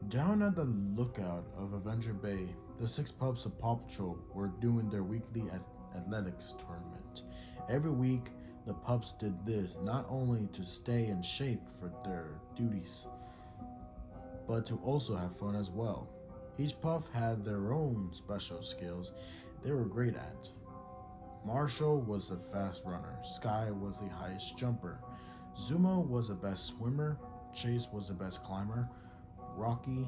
Down at the lookout of Avenger Bay, the six pups of Paw Patrol were doing their weekly athletics tournament. Every week, the pups did this not only to stay in shape for their duties, but to also have fun as well. Each pup had their own special skills they were great at. Marshall was the fast runner, Sky was the highest jumper, Zuma was the best swimmer, Chase was the best climber, Rocky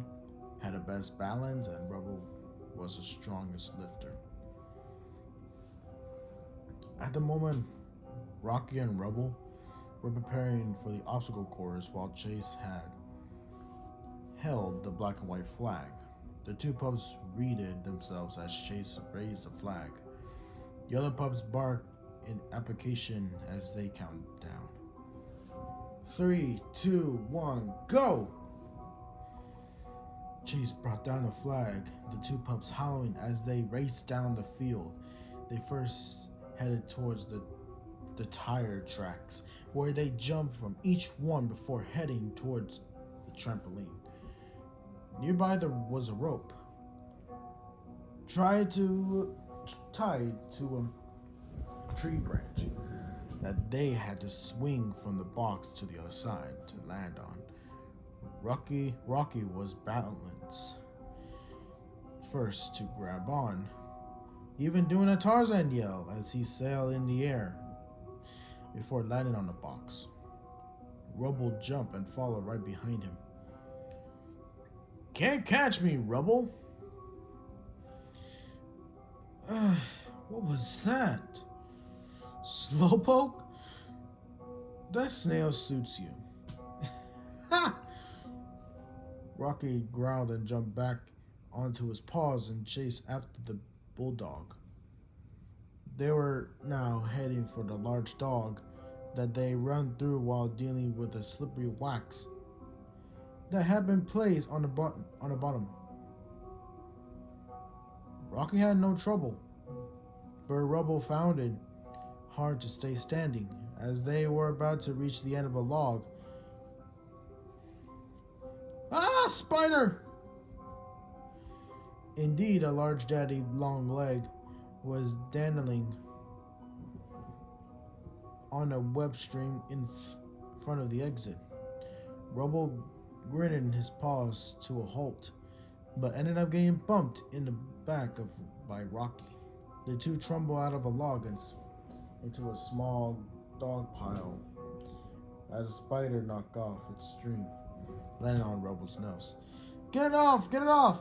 had the best balance, and Rubble was the strongest lifter. At the moment, Rocky and Rubble were preparing for the obstacle course while Chase had held the black and white flag. The two pups greeted themselves as Chase raised the flag. The other pups barked in application as they counted down. 3, 2, 1, go! Chase brought down the flag, the two pups howling as they raced down the field. They first headed towards the tire tracks, where they jumped from each one before heading towards the trampoline. Nearby there was a rope, tied to a tree branch that they had to swing from the box to the other side to land on. Rocky was balanced first to grab on, even doing a Tarzan yell as he sailed in the air before landing on the box. Rubble jumped and followed right behind him. Can't catch me, Rubble! What was that? Slowpoke? That snail suits you. Ha! Rocky growled and jumped back onto his paws and chased after the bulldog. They were now heading for the large dog that they run through while dealing with the slippery wax that had been placed on the bottom. Rocky had no trouble, but Rubble found it hard to stay standing as they were about to reach the end of a log. Ah, spider! Indeed, a large daddy long leg was dangling on a web string in front of the exit. Rubble gritted his paws to a halt, but ended up getting bumped in the back by Rocky. The two tumbled out of a log and into a small dog pile as a spider knocked off its string, landing on Rubble's nose. Get it off! Get it off!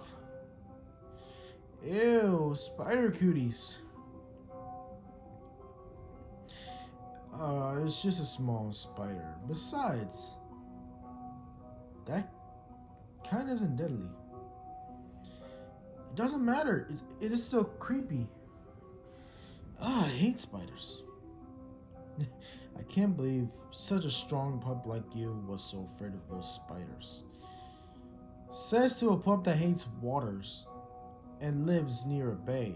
Ew, spider cooties. It's just a small spider. Besides, that kind isn't deadly. It doesn't matter. It is still creepy. I hate spiders. I can't believe such a strong pup like you was so afraid of those spiders. Says to a pup that hates waters and lives near a bay.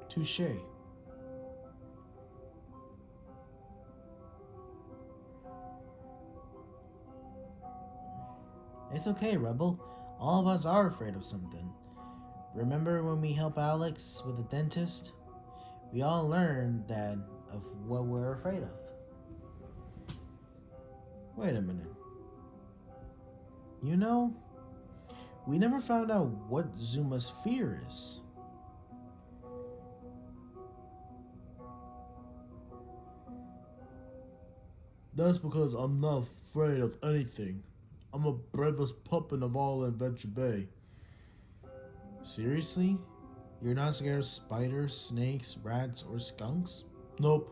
Touche. It's okay, Rebel. All of us are afraid of something. Remember when we helped Alex with the dentist? We all learned that of what we're afraid of. Wait a minute. You know, we never found out what Zuma's fear is. That's because I'm not afraid of anything. I'm the bravest puppet of all Adventure Bay. Seriously? You're not scared of spiders, snakes, rats, or skunks? Nope.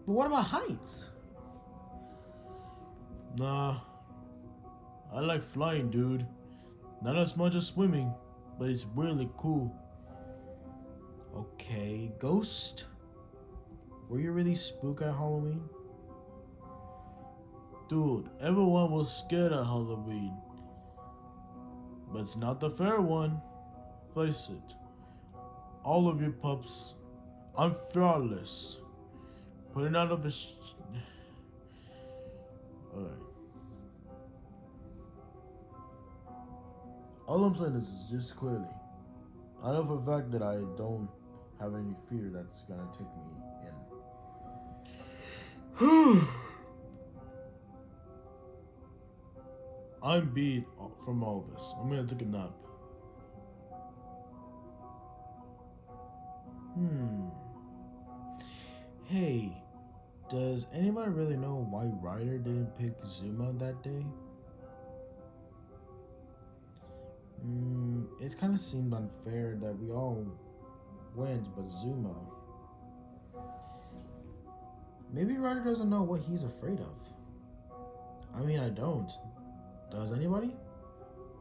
But what about heights? Nah. I like flying, dude. Not as much as swimming, but it's really cool. Okay, Ghost? Were you really spooked at Halloween? Dude, everyone was scared at Halloween. But it's not the fair one. Face it. All of you pups, I'm fearless. Putting out of this... Alright. All I'm saying is just clearly, I know for a fact that I don't have any fear that's gonna take me in. I'm beat from all this. I'm gonna take a nap. Hmm. Hey, does anybody really know why Ryder didn't pick Zuma that day? It kind of seemed unfair that we all went but Zuma. Maybe Ryder doesn't know what he's afraid of. I mean, I don't. Does anybody?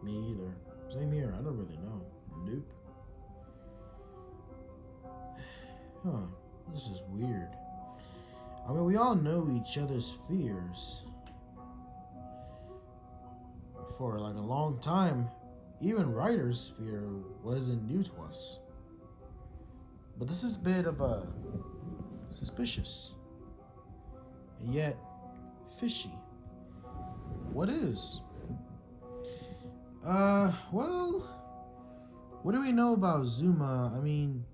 Me either. Same here, I don't really know. Nope. Huh, this is weird. I mean, we all know each other's fears for like a long time. Even Ryder's fear wasn't new to us. But this is a bit of a suspicious. And yet fishy. What is? Well, what do we know about Zuma? I mean,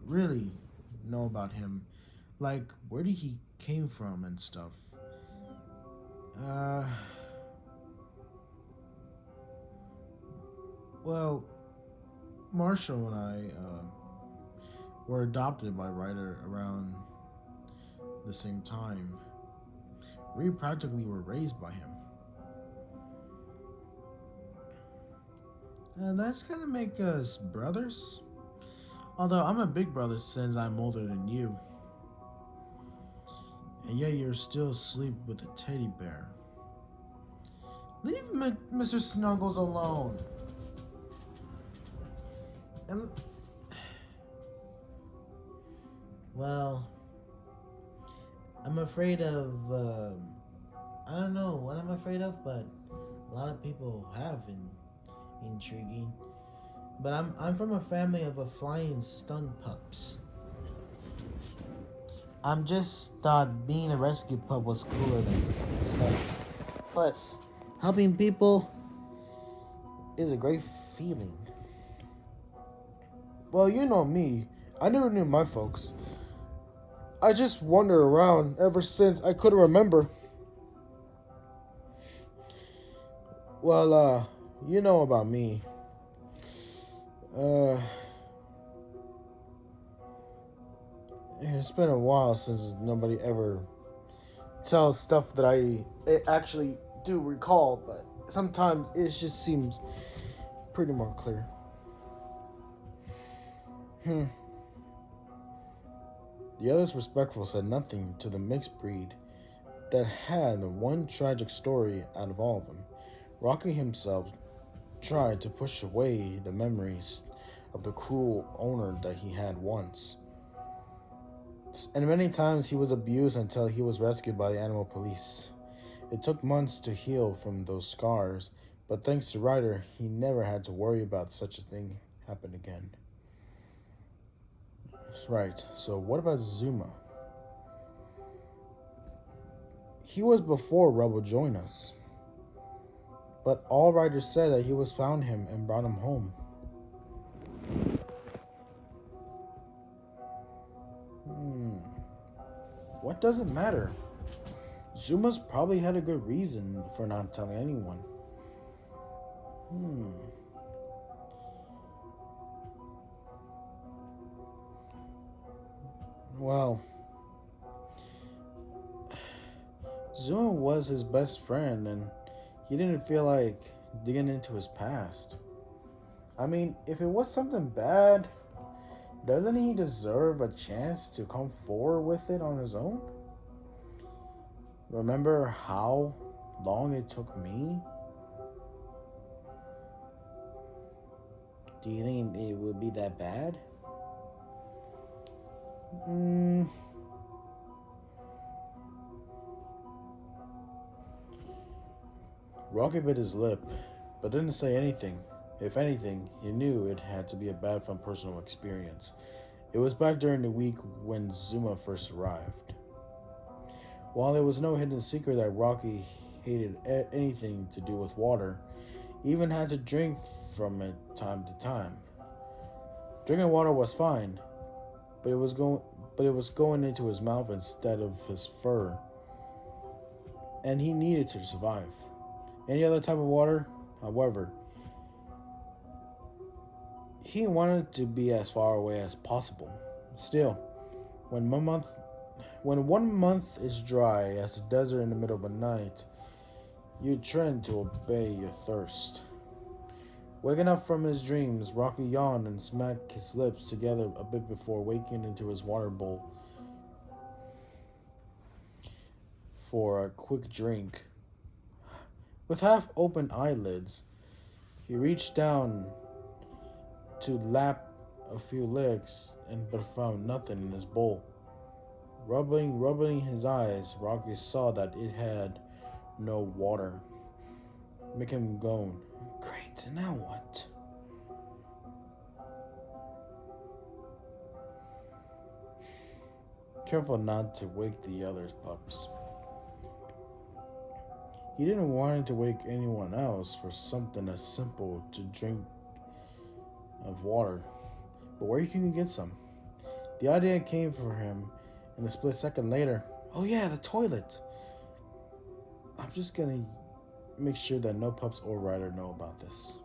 really know about him. Like, where did he came from and stuff? Uh, well, Marshall and I were adopted by Ryder around the same time. We practically were raised by him. And that's gonna make us brothers. Although I'm a big brother since I'm older than you. And yet you're still asleep with a teddy bear. Leave Mr. Snuggles alone. And well, I'm afraid of I don't know what I'm afraid of, but a lot of people have intriguing. But I'm from a family of a flying stun pups. I'm just thought being a rescue pup was cooler than slugs. Plus, helping people is a great feeling. Well, you know me. I never knew my folks. I just wander around ever since I couldn't remember. Well, you know about me. It's been a while since nobody ever tells stuff that I actually do recall, but sometimes it just seems pretty more clear. The others respectful said nothing to the mixed breed that had the one tragic story out of all of them. Rocky himself tried to push away the memories of the cruel owner that he had once. And many times he was abused until he was rescued by the animal police. It took months to heal from those scars, but thanks to Ryder, he never had to worry about such a thing happen again. Right, so what about Zuma? He was before Rebel joined us. But all Ryder said that he was found him and brought him home. What does it matter? Zuma's probably had a good reason for not telling anyone. Well, Zuma was his best friend and he didn't feel like digging into his past. I mean, if it was something bad, doesn't he deserve a chance to come forward with it on his own? Remember how long it took me? Do you think it would be that bad? Rocky bit his lip, but didn't say anything. If anything, he knew it had to be a bad from personal experience. It was back during the week when Zuma first arrived. While it was no hidden secret that Rocky hated anything to do with water, He even had to drink from it time to time. Drinking water was fine, but it was going but it was going into his mouth instead of his fur, and he needed to survive. Any other type of water, however, he wanted to be as far away as possible. Still, when 1 month when 1 month is dry as a desert in the middle of the night, you trend to obey your thirst. Waking up from his dreams, Rocky yawned and smacked his lips together a bit before waking into his water bowl for a quick drink. With half open eyelids, he reached down to lap a few licks but found nothing in his bowl. Rubbing his eyes, Rocky saw that it had no water. Make him go, great, now what? Careful not to wake the other pups. He didn't want to wake anyone else for something as simple to drink of water. But where can you get some? The idea came for him, and a split second later, oh yeah, the toilet. I'm just gonna make sure that no pups or Ryder know about this.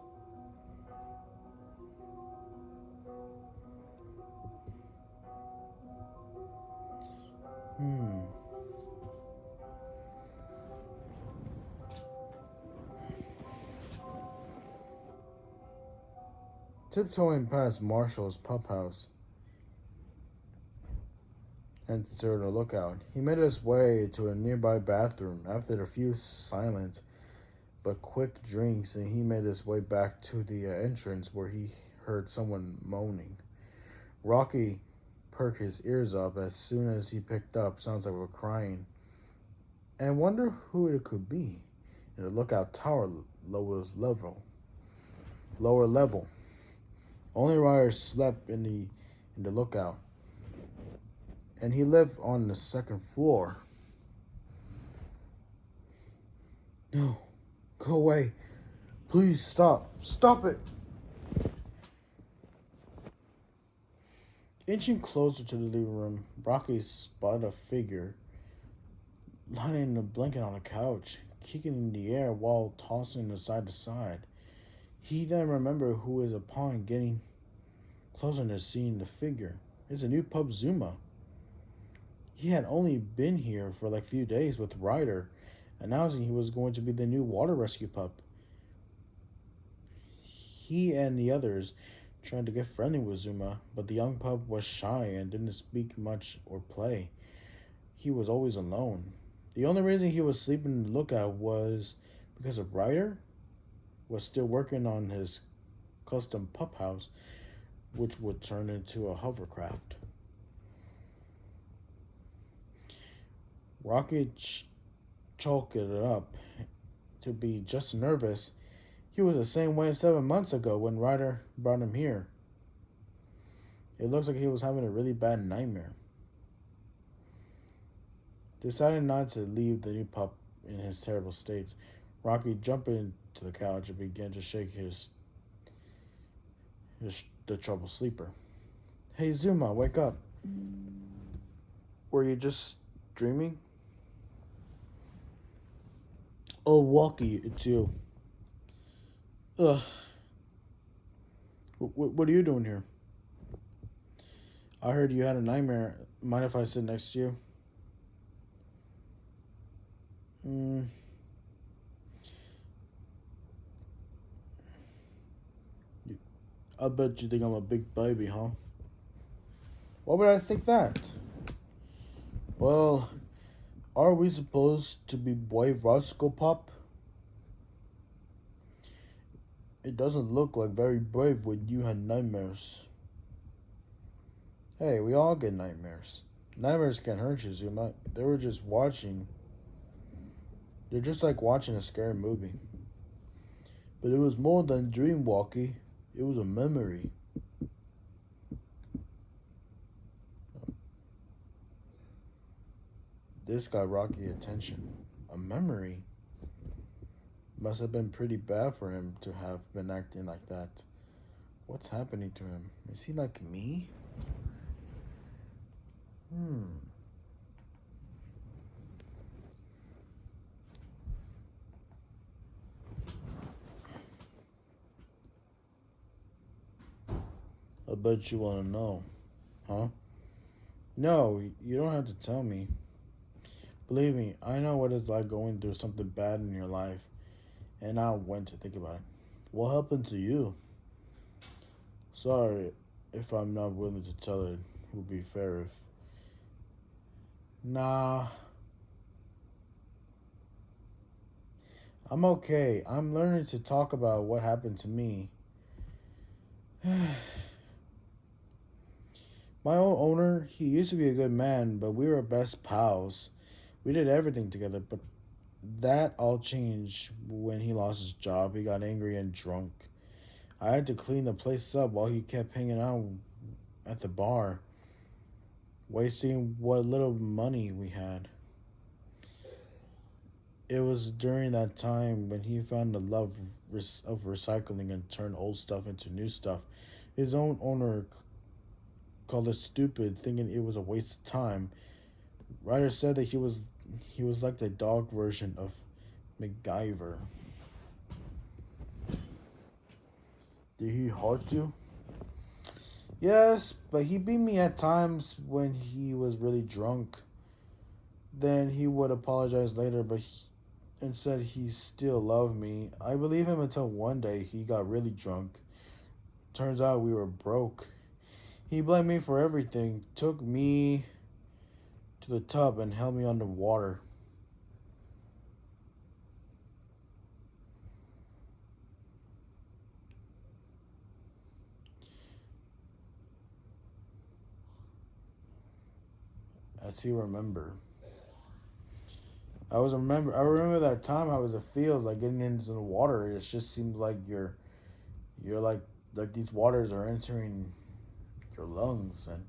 Tiptoeing past Marshall's pup house and to the lookout, he made his way to a nearby bathroom. After a few silent but quick drinks, and he made his way back to the entrance where he heard someone moaning. Rocky perked his ears up as soon as he picked up sounds like were crying, and wondered who it could be. In the lookout tower lower level, only Ryder slept in the lookout, and he lived on the second floor. No, go away. Please stop. Stop it. Inching closer to the living room, Rocky spotted a figure lying in a blanket on a couch, kicking in the air while tossing it side to side. He then remembered who is upon getting closer to seeing the figure. It's a new pup, Zuma. He had only been here for like a few days with Ryder, announcing he was going to be the new water rescue pup. He and the others tried to get friendly with Zuma, but the young pup was shy and didn't speak much or play. He was always alone. The only reason he was sleeping in the lookout was because a Ryder was still working on his custom pup house, which would turn into a hovercraft. Rocket chalked it up to be just nervous. He was the same way 7 months ago when Ryder brought him here. It looks like he was having a really bad nightmare. Deciding not to leave the new pup in his terrible states, Rocky jumped into the couch and began to shake the troubled sleeper. Hey Zuma, wake up. Were you just dreaming? Oh, Walkie, it's you. Ugh. What are you doing here? I heard you had a nightmare. Mind if I sit next to you? I bet you think I'm a big baby, huh? Why would I think that? Well, are we supposed to be brave Roscoe Pop? It doesn't look like very brave when you had nightmares. Hey, we all get nightmares. Nightmares can hurt you, Zuma. They were just watching. They're just like watching a scary movie. But it was more than dream walkie. It was a memory. This got Rocky attention. A memory? Must have been pretty bad for him to have been acting like that. What's happening to him? Is he like me? Hmm. I bet you want to know, huh? No, you don't have to tell me. Believe me, I know what it's like going through something bad in your life, and I went to think about it. What happened to you? Sorry if I'm not willing to tell it. Would be fair if. Nah, I'm okay. I'm learning to talk about what happened to me. My old owner, he used to be a good man, but we were best pals. We did everything together, but that all changed when he lost his job. He got angry and drunk. I had to clean the place up while he kept hanging out at the bar, wasting what little money we had. It was during that time when he found the love of recycling and turned old stuff into new stuff. His own owner called it stupid, thinking it was a waste of time. Ryder said that he was like the dog version of MacGyver. Did he hurt you? Yes, but he beat me at times when he was really drunk. Then he would apologize later, and said he still loved me. I believe him until one day he got really drunk. Turns out we were broke. He blamed me for everything, took me to the tub and held me underwater. As he remember. I remember that time how it feels like getting into the water. It just seems like you're like these waters are entering your lungs and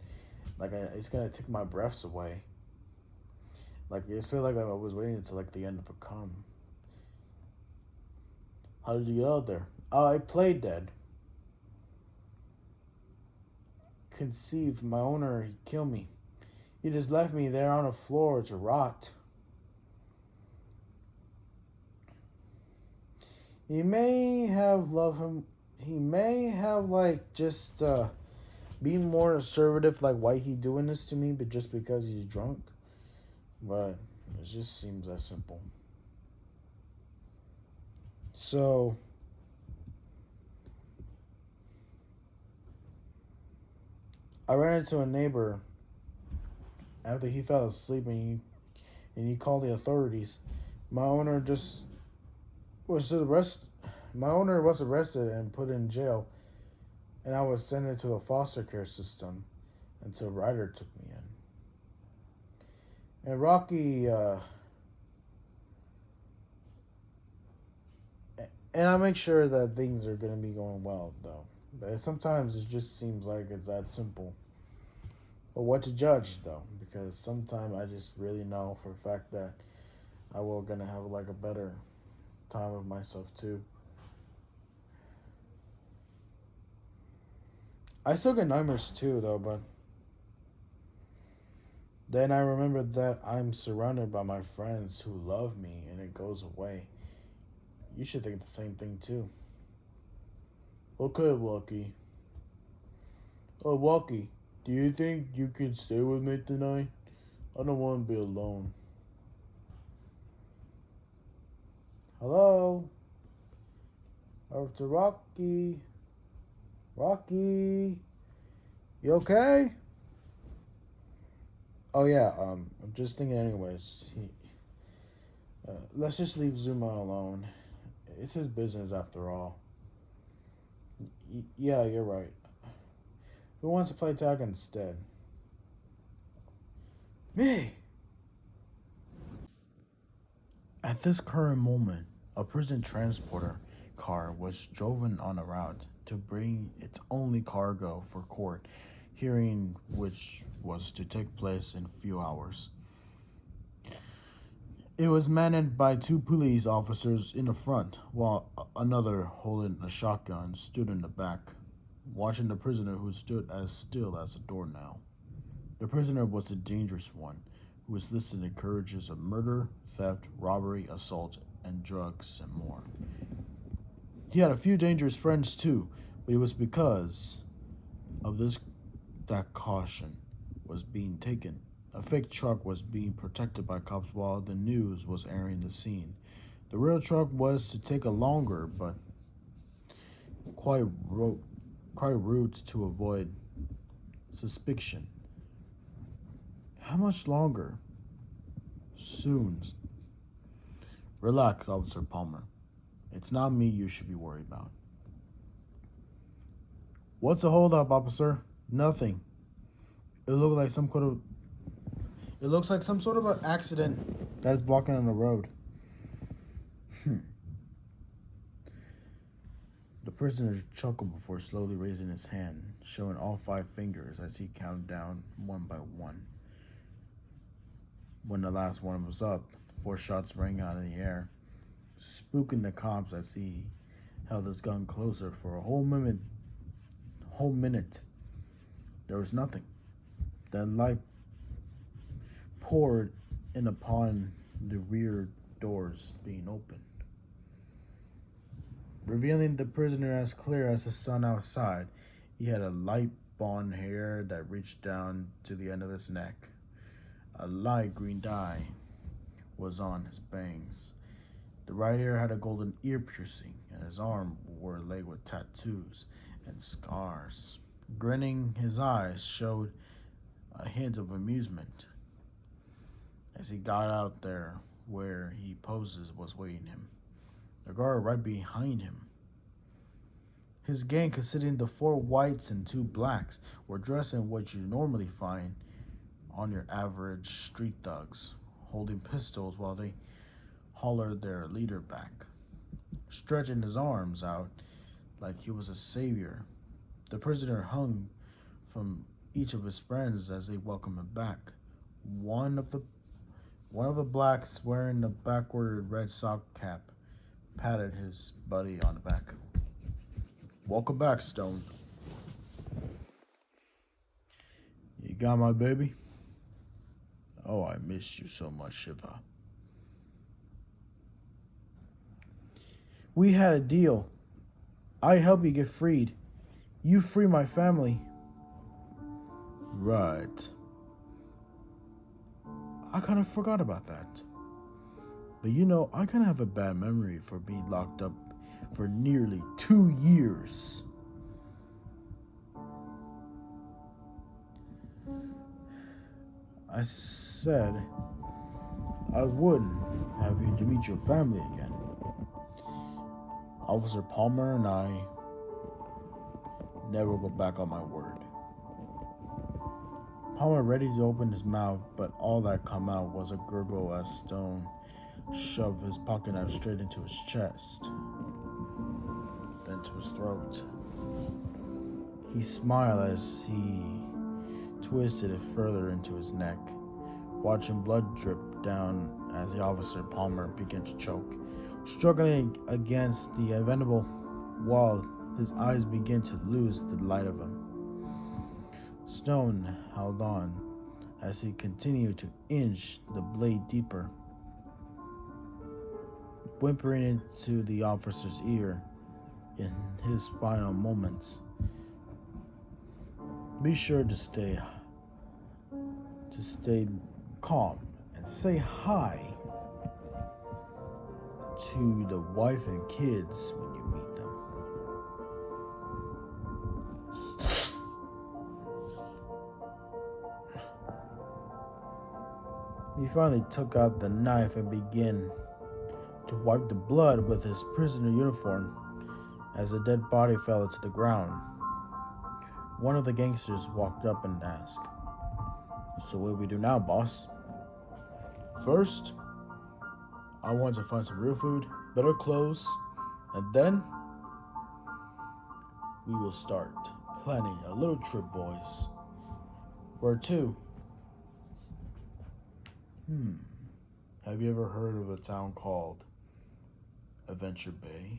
it's gonna take my breaths away. Like it feels like I was waiting until like the end of a cum. How did you get out there? Oh, I played dead. Conceived my owner, he'd kill me. He just left me there on the floor to rot. He may have loved him. He may have like just been more assertive, like why he doing this to me, but just because he's drunk. But it just seems that simple. So I ran into a neighbor after he fell asleep and he called the authorities. My owner just was arrested. My owner was arrested and put in jail, and I was sent into a foster care system until Ryder took me in. And Rocky, and I make sure that things are gonna be going well though. But sometimes it just seems like it's that simple. But what to judge though? Because sometimes I just really know for a fact that I will gonna have like a better time of myself too. I still get nightmares too though, but then I remember that I'm surrounded by my friends who love me and it goes away. You should think the same thing too. Okay, Walkie. Oh, Walkie, do you think you can stay with me tonight? I don't want to be alone. Hello? Over to Rocky. Rocky, you okay? Oh yeah. I'm just thinking. Anyways, let's just leave Zuma alone. It's his business after all. Yeah, you're right. Who wants to play tag instead? Me. At this current moment, a prison transporter car was driven on a route to bring its only cargo for court, hearing which was to take place in a few hours. It was manned by two police officers in the front, while another holding a shotgun stood in the back, watching the prisoner who stood as still as a doornail. The prisoner was a dangerous one, who was listed in charges of murder, theft, robbery, assault, and drugs, and more. He had a few dangerous friends too, but it was because of this that caution was being taken. A fake truck was being protected by cops while the news was airing the scene. The real truck was to take a longer, but quite, ro- quite route to avoid suspicion. How much longer? Soon. Relax, Officer Palmer. It's not me you should be worried about. What's a holdup, officer? Nothing. It looked like some kind of It looks like some sort of an accident that's blocking on the road. The prisoner chuckled before slowly raising his hand, showing all 5 fingers as he counted down one by one. When the last one was up, 4 shots rang out in the air, spooking the cops as he held his gun closer for a whole minute. There was nothing. Then light poured in upon the rear doors being opened, revealing the prisoner as clear as the sun outside. He had a light blonde hair that reached down to the end of his neck. A light green dye was on his bangs. The right ear had a golden ear piercing, and his arm were laid with tattoos and scars. Grinning, his eyes showed a hint of amusement as he got out there where he poses was waiting him. The guard right behind him. His gang, consisting of 4 whites and 2 blacks, were dressed in what you normally find on your average street thugs, holding pistols while they hollered their leader back, stretching his arms out like he was a savior. The prisoner hung from each of his friends as they welcomed him back. One of the blacks, wearing a backward red sock cap, patted his buddy on the back. Welcome back, Stone. You got my baby? Oh, I miss you so much, Shiva. We had a deal. I help you get freed. You free my family. Right. I kind of forgot about that. But I kind of have a bad memory for being locked up for nearly 2 years. I said I wouldn't have you to meet your family again. Officer Palmer and I never go back on my word. Palmer ready to open his mouth, but all that come out was a gurgle as Stone shoved his pocket knife straight into his chest, then to his throat. He smiled as he twisted it further into his neck, watching blood drip down as the officer Palmer began to choke. Struggling against the inevitable wall, his eyes began to lose the light of him. Stone held on as he continued to inch the blade deeper, whimpering into the officer's ear in his final moments. Be sure to stay calm and say hi to the wife and kids when you meet them. He finally took out the knife and began to wipe the blood with his prisoner uniform as the dead body fell to the ground. One of the gangsters walked up and asked, "So what do we do now, boss?" "First, I want to find some real food, better clothes, and then we will start planning a little trip, boys." "Where to?" Have you ever heard of a town called Adventure Bay?